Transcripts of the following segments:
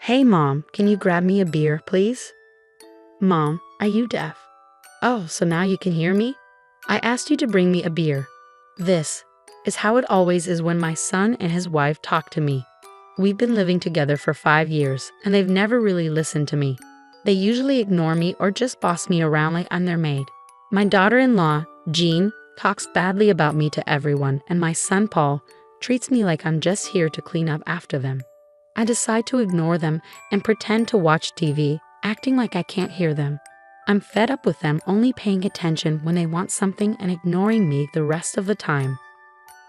Hey Mom, can you grab me a beer, please? Mom, are you deaf? Oh, so now you can hear me? I asked you to bring me a beer. This is how it always is when my son and his wife talk to me. We've been living together for 5 years, and they've never really listened to me. They usually ignore me or just boss me around like I'm their maid. My daughter-in-law, Jean, talks badly about me to everyone, and my son Paul treats me like I'm just here to clean up after them. I decide to ignore them and pretend to watch TV, acting like I can't hear them. I'm fed up with them only paying attention when they want something and ignoring me the rest of the time.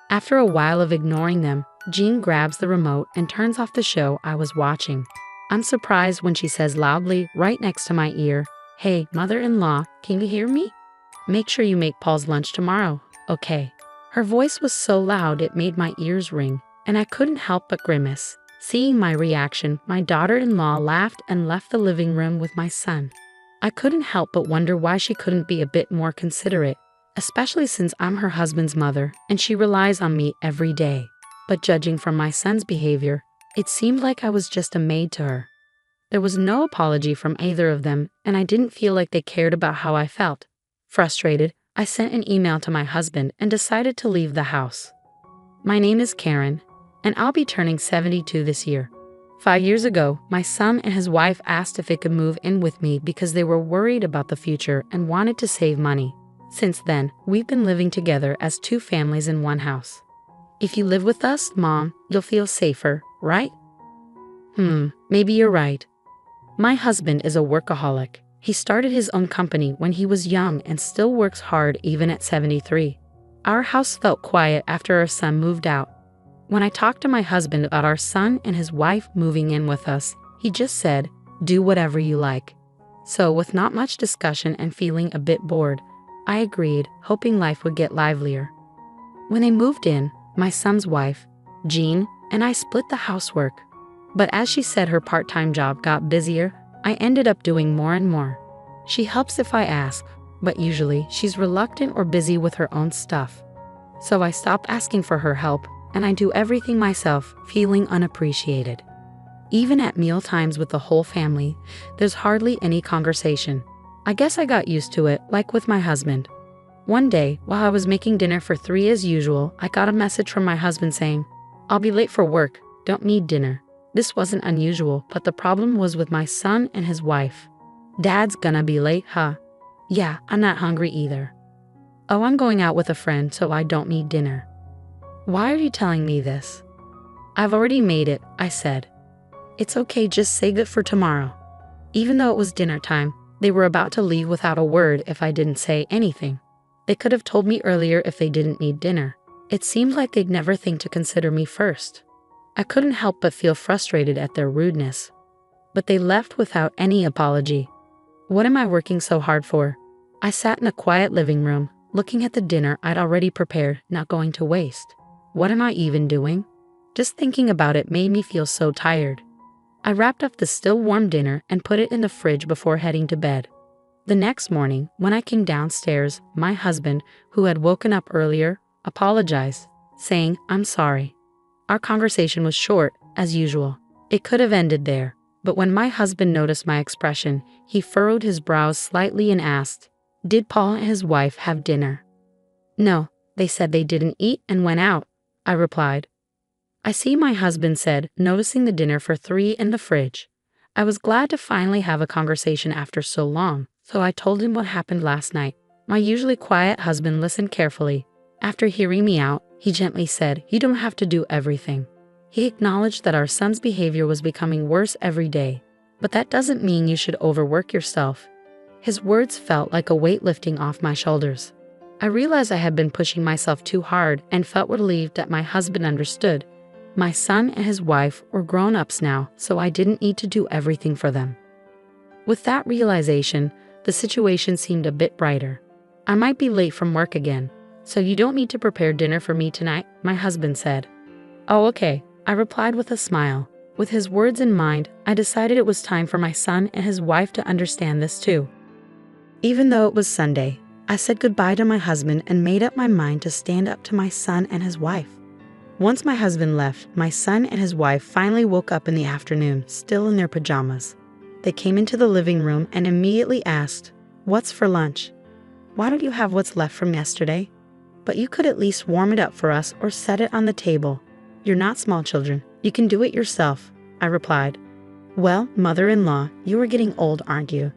After a while of ignoring them, Jean grabs the remote and turns off the show I was watching. I'm surprised when she says loudly, right next to my ear, "Hey, mother-in-law, can you hear me? Make sure you make Paul's lunch tomorrow, okay?" Her voice was so loud it made my ears ring, and I couldn't help but grimace. Seeing my reaction, my daughter-in-law laughed and left the living room with my son. I couldn't help but wonder why she couldn't be a bit more considerate, especially since I'm her husband's mother and she relies on me every day. But judging from my son's behavior, it seemed like I was just a maid to her. There was no apology from either of them, and I didn't feel like they cared about how I felt. Frustrated, I sent an email to my husband and decided to leave the house. My name is Karen, and I'll be turning 72 this year. 5 years ago, my son and his wife asked if they could move in with me because they were worried about the future and wanted to save money. Since then, we've been living together as 2 families in one house. If you live with us, Mom, you'll feel safer, right? Maybe you're right. My husband is a workaholic. He started his own company when he was young and still works hard even at 73. Our house felt quiet after our son moved out. When I talked to my husband about our son and his wife moving in with us, he just said, "Do whatever you like." So with not much discussion and feeling a bit bored, I agreed, hoping life would get livelier. When they moved in, my son's wife, Jean, and I split the housework. But as she said her part-time job got busier, I ended up doing more and more. She helps if I ask, but usually she's reluctant or busy with her own stuff. So I stopped asking for her help, and I do everything myself, feeling unappreciated. Even at meal times with the whole family, there's hardly any conversation. I guess I got used to it, like with my husband. One day, while I was making dinner for 3 as usual, I got a message from my husband saying, "I'll be late for work, don't need dinner." This wasn't unusual, but the problem was with my son and his wife. "Dad's gonna be late, huh?" "Yeah, I'm not hungry either." "Oh, I'm going out with a friend, so I don't need dinner." "Why are you telling me this?" "I've already made it," I said. "It's okay, just save it for tomorrow." Even though it was dinner time, they were about to leave without a word if I didn't say anything. They could have told me earlier if they didn't need dinner. It seemed like they'd never think to consider me first. I couldn't help but feel frustrated at their rudeness. But they left without any apology. What am I working so hard for? I sat in a quiet living room, looking at the dinner I'd already prepared, not going to waste. What am I even doing? Just thinking about it made me feel so tired. I wrapped up the still warm dinner and put it in the fridge before heading to bed. The next morning, when I came downstairs, my husband, who had woken up earlier, apologized, saying, "I'm sorry." Our conversation was short, as usual. It could have ended there, but when my husband noticed my expression, he furrowed his brows slightly and asked, "Did Paul and his wife have dinner?" "No, they said they didn't eat and went out," I replied. "I see," my husband said, noticing the dinner for 3 in the fridge. I was glad to finally have a conversation after so long, so I told him what happened last night. My usually quiet husband listened carefully. After hearing me out, he gently said, "You don't have to do everything." He acknowledged that our son's behavior was becoming worse every day, but that doesn't mean you should overwork yourself. His words felt like a weight lifting off my shoulders. I realized I had been pushing myself too hard and felt relieved that my husband understood. My son and his wife were grown-ups now, so I didn't need to do everything for them. With that realization, the situation seemed a bit brighter. I might be late from work again, so you don't need to prepare dinner for me tonight, my husband said. "Oh, okay," I replied with a smile. With his words in mind, I decided it was time for my son and his wife to understand this too. Even though it was Sunday, I said goodbye to my husband and made up my mind to stand up to my son and his wife. Once my husband left, my son and his wife finally woke up in the afternoon, still in their pajamas. They came into the living room and immediately asked, "What's for lunch? Why don't you have what's left from yesterday? But you could at least warm it up for us or set it on the table. You're not small children. You can do it yourself," I replied. "Well, mother-in-law, you are getting old, aren't you?"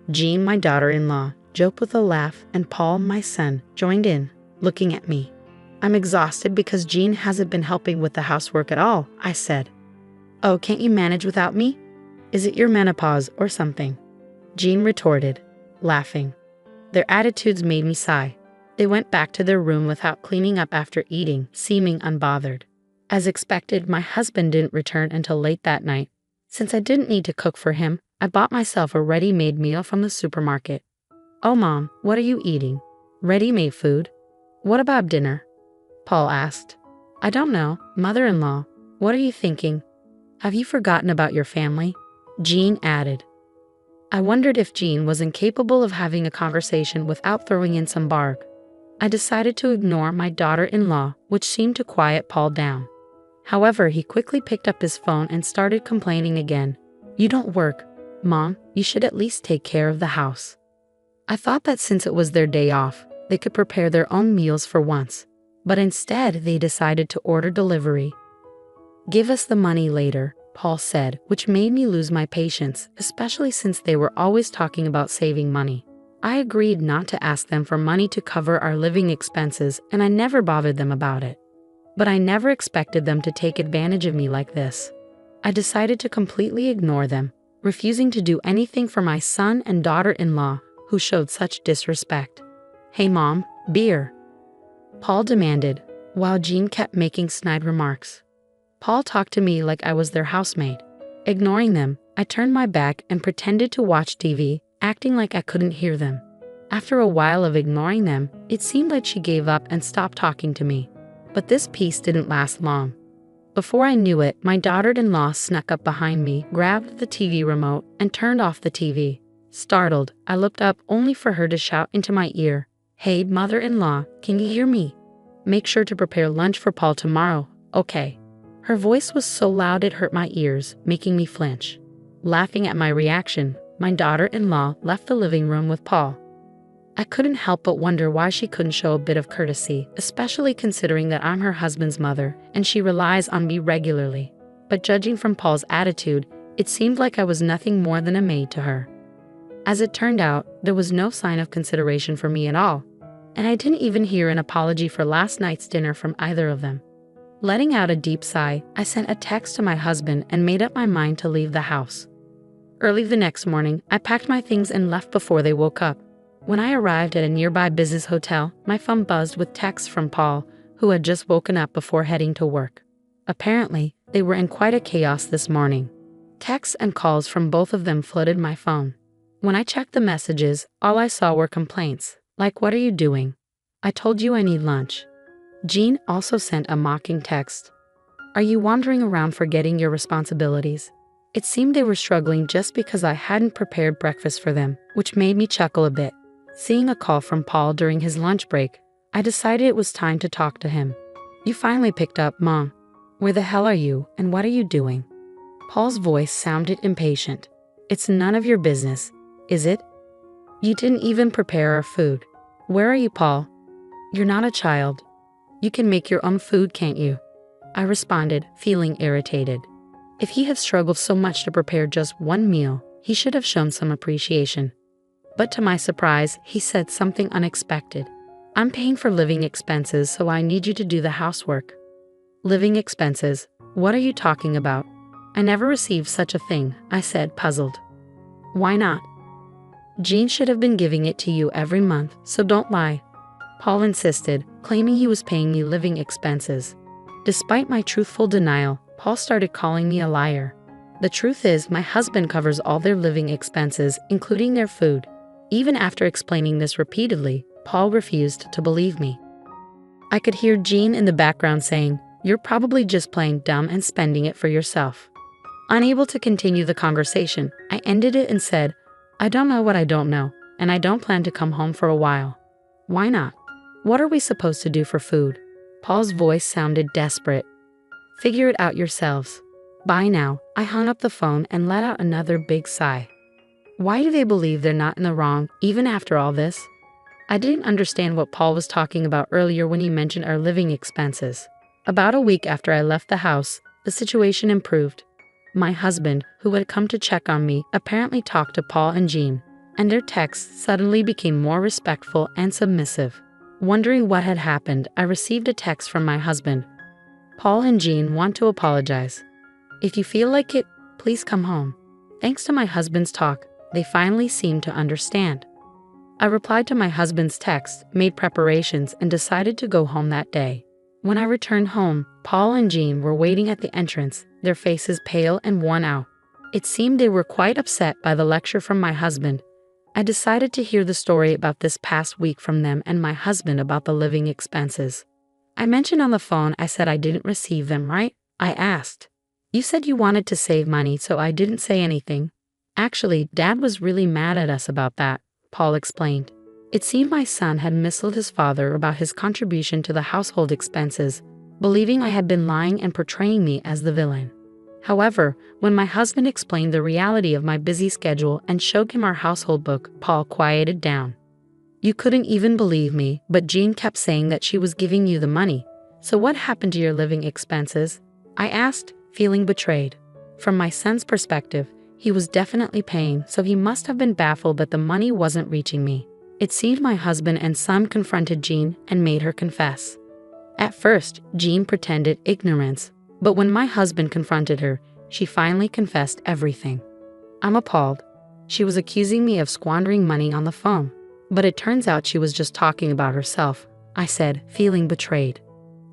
Jean, my daughter-in-law, joked with a laugh, and Paul, my son, joined in, looking at me. "I'm exhausted because Jean hasn't been helping with the housework at all," I said. "Oh, can't you manage without me? Is it your menopause or something?" Jean retorted, laughing. Their attitudes made me sigh. They went back to their room without cleaning up after eating, seeming unbothered. As expected, my husband didn't return until late that night. Since I didn't need to cook for him, I bought myself a ready-made meal from the supermarket. "Oh, Mom, what are you eating? Ready-made food? What about dinner?" Paul asked. "I don't know, mother-in-law. What are you thinking? Have you forgotten about your family?" Jean added. I wondered if Jean was incapable of having a conversation without throwing in some bark. I decided to ignore my daughter-in-law, which seemed to quiet Paul down. However, he quickly picked up his phone and started complaining again. "You don't work, Mom. You should at least take care of the house." I thought that since it was their day off, they could prepare their own meals for once. But instead, they decided to order delivery. "Give us the money later," Paul said, which made me lose my patience, especially since they were always talking about saving money. I agreed not to ask them for money to cover our living expenses, and I never bothered them about it. But I never expected them to take advantage of me like this. I decided to completely ignore them, refusing to do anything for my son and daughter-in-law, who showed such disrespect. "Hey Mom, beer," Paul demanded, while Jean kept making snide remarks. Paul talked to me like I was their housemaid. Ignoring them, I turned my back and pretended to watch TV, acting like I couldn't hear them. After a while of ignoring them, it seemed like she gave up and stopped talking to me. But this peace didn't last long. Before I knew it, my daughter-in-law snuck up behind me, grabbed the TV remote, and turned off the TV. Startled, I looked up only for her to shout into my ear, "Hey, mother-in-law, can you hear me? Make sure to prepare lunch for Paul tomorrow, okay?" Her voice was so loud it hurt my ears, making me flinch. Laughing at my reaction, my daughter-in-law left the living room with Paul. I couldn't help but wonder why she couldn't show a bit of courtesy, especially considering that I'm her husband's mother and she relies on me regularly. But judging from Paul's attitude, it seemed like I was nothing more than a maid to her. As it turned out, there was no sign of consideration for me at all, and I didn't even hear an apology for last night's dinner from either of them. Letting out a deep sigh, I sent a text to my husband and made up my mind to leave the house. Early the next morning, I packed my things and left before they woke up. When I arrived at a nearby business hotel, my phone buzzed with texts from Paul, who had just woken up before heading to work. Apparently, they were in quite a chaos this morning. Texts and calls from both of them flooded my phone. When I checked the messages, all I saw were complaints, like, "What are you doing? I told you I need lunch." Jean also sent a mocking text. "Are you wandering around forgetting your responsibilities?" It seemed they were struggling just because I hadn't prepared breakfast for them, which made me chuckle a bit. Seeing a call from Paul during his lunch break, I decided it was time to talk to him. "You finally picked up, Mom. Where the hell are you, and what are you doing?" Paul's voice sounded impatient. "It's none of your business, is it? You didn't even prepare our food. Where are you, Paul? You're not a child. You can make your own food, can't you?" I responded, feeling irritated. If he had struggled so much to prepare just one meal, he should have shown some appreciation. But to my surprise, he said something unexpected. "I'm paying for living expenses, so I need you to do the housework." "Living expenses? What are you talking about? I never received such a thing," I said, puzzled. "Why not? Jean should have been giving it to you every month, so don't lie." Paul insisted, claiming he was paying me living expenses. Despite my truthful denial, Paul started calling me a liar. The truth is, my husband covers all their living expenses, including their food. Even after explaining this repeatedly, Paul refused to believe me. I could hear Jean in the background saying, "You're probably just playing dumb and spending it for yourself." Unable to continue the conversation, I ended it and said, "I don't know what I don't know, and I don't plan to come home for a while." "Why not? What are we supposed to do for food?" Paul's voice sounded desperate, Figure it out yourselves. Bye now." I hung up the phone and let out another big sigh. Why do they believe they're not in the wrong, even after all this? I didn't understand what Paul was talking about earlier when he mentioned our living expenses. About a week after I left the house, the situation improved. My husband, who had come to check on me, apparently talked to Paul and Jean, and their texts suddenly became more respectful and submissive. Wondering what had happened, I received a text from my husband. "Paul and Jean want to apologize. If you feel like it, please come home." Thanks to my husband's talk, they finally seemed to understand. I replied to my husband's text, made preparations, and decided to go home that day. When I returned home, Paul and Jean were waiting at the entrance, their faces pale and worn out. It seemed they were quite upset by the lecture from my husband. I decided to hear the story about this past week from them and my husband about the living expenses. I mentioned on the phone I said I didn't receive them, right? I asked. "You said you wanted to save money, so I didn't say anything." "Actually, Dad was really mad at us about that," Paul explained. It seemed my son had misled his father about his contribution to the household expenses, believing I had been lying and portraying me as the villain. However, when my husband explained the reality of my busy schedule and showed him our household book, Paul quieted down. "You couldn't even believe me, but Jean kept saying that she was giving you the money. So what happened to your living expenses?" I asked, feeling betrayed. From my son's perspective, he was definitely paying, so he must have been baffled that the money wasn't reaching me. It seemed my husband and son confronted Jean and made her confess. At first, Jean pretended ignorance, but when my husband confronted her, she finally confessed everything. I'm appalled. She was accusing me of squandering money on the phone, but it turns out she was just talking about herself, I said, feeling betrayed.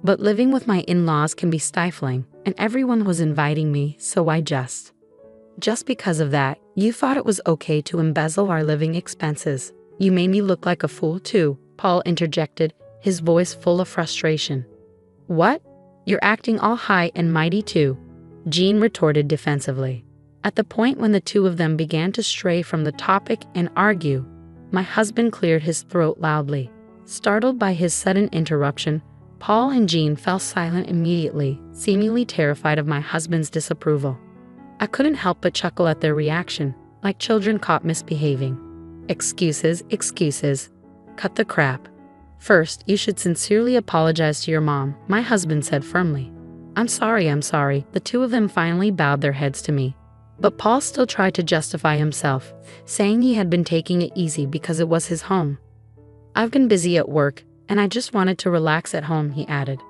But living with my in-laws can be stifling, and everyone was inviting me, so I just because of that, you thought it was okay to embezzle our living expenses. You made me look like a fool too, Paul interjected, his voice full of frustration. What? You're acting all high and mighty too, Jean retorted defensively. At the point when the two of them began to stray from the topic and argue, my husband cleared his throat loudly. Startled by his sudden interruption, Paul and Jean fell silent immediately, seemingly terrified of my husband's disapproval. I couldn't help but chuckle at their reaction, like children caught misbehaving. Excuses, excuses. Cut the crap. First, you should sincerely apologize to your mom, my husband said firmly. I'm sorry. The two of them finally bowed their heads to me. But Paul still tried to justify himself, saying he had been taking it easy because it was his home. I've been busy at work, and I just wanted to relax at home, he added.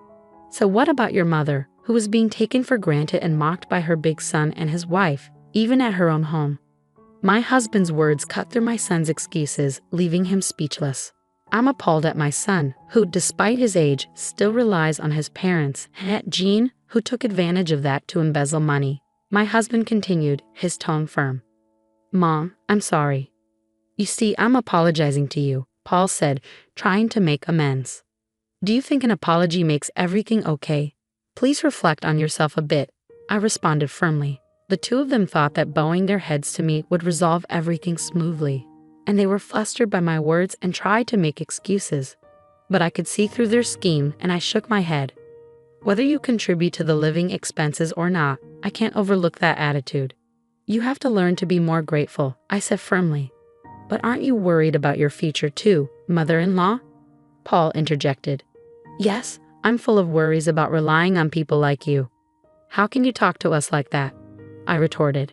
So what about your mother, who was being taken for granted and mocked by her big son and his wife, even at her own home? My husband's words cut through my son's excuses, leaving him speechless. I'm appalled at my son, who, despite his age, still relies on his parents, and at Jean, who took advantage of that to embezzle money. My husband continued, his tone firm. Mom, I'm sorry. You see, I'm apologizing to you, Paul said, trying to make amends. Do you think an apology makes everything okay? Please reflect on yourself a bit, I responded firmly. The two of them thought that bowing their heads to me would resolve everything smoothly, and they were flustered by my words and tried to make excuses. But I could see through their scheme, and I shook my head. Whether you contribute to the living expenses or not, I can't overlook that attitude. You have to learn to be more grateful, I said firmly. But aren't you worried about your future too, mother-in-law? Paul interjected. Yes, I'm full of worries about relying on people like you. How can you talk to us like that? I retorted.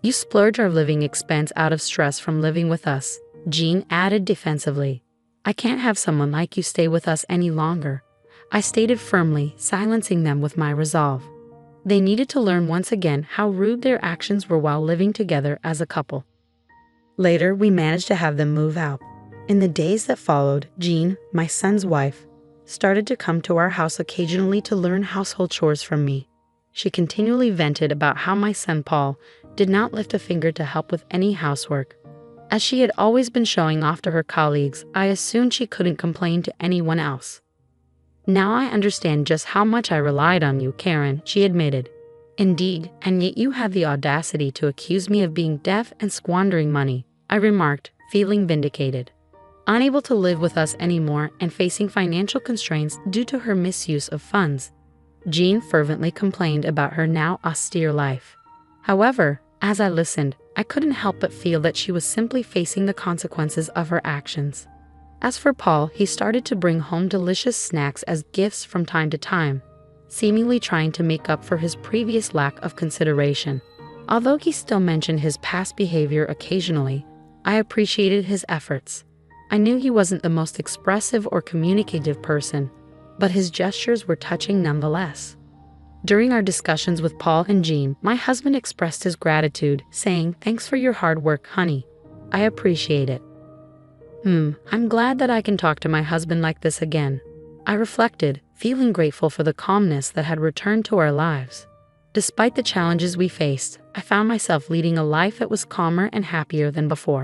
You splurge our living expense out of stress from living with us, Jean added defensively. I can't have someone like you stay with us any longer, I stated firmly, silencing them with my resolve. They needed to learn once again how rude their actions were while living together as a couple. Later, we managed to have them move out. In the days that followed, Jean, my son's wife, started to come to our house occasionally to learn household chores from me. She continually vented about how my son Paul did not lift a finger to help with any housework. As she had always been showing off to her colleagues, I assumed she couldn't complain to anyone else. Now I understand just how much I relied on you, Karen, she admitted. Indeed, and yet you had the audacity to accuse me of being deaf and squandering money, I remarked, feeling vindicated. Unable to live with us anymore and facing financial constraints due to her misuse of funds, Jean fervently complained about her now austere life. However, as I listened, I couldn't help but feel that she was simply facing the consequences of her actions. As for Paul, he started to bring home delicious snacks as gifts from time to time, seemingly trying to make up for his previous lack of consideration. Although he still mentioned his past behavior occasionally, I appreciated his efforts. I knew he wasn't the most expressive or communicative person, but his gestures were touching nonetheless. During our discussions with Paul and Jean, my husband expressed his gratitude, saying, "Thanks for your hard work, honey. I appreciate it." I'm glad that I can talk to my husband like this again. I reflected, feeling grateful for the calmness that had returned to our lives. Despite the challenges we faced, I found myself leading a life that was calmer and happier than before.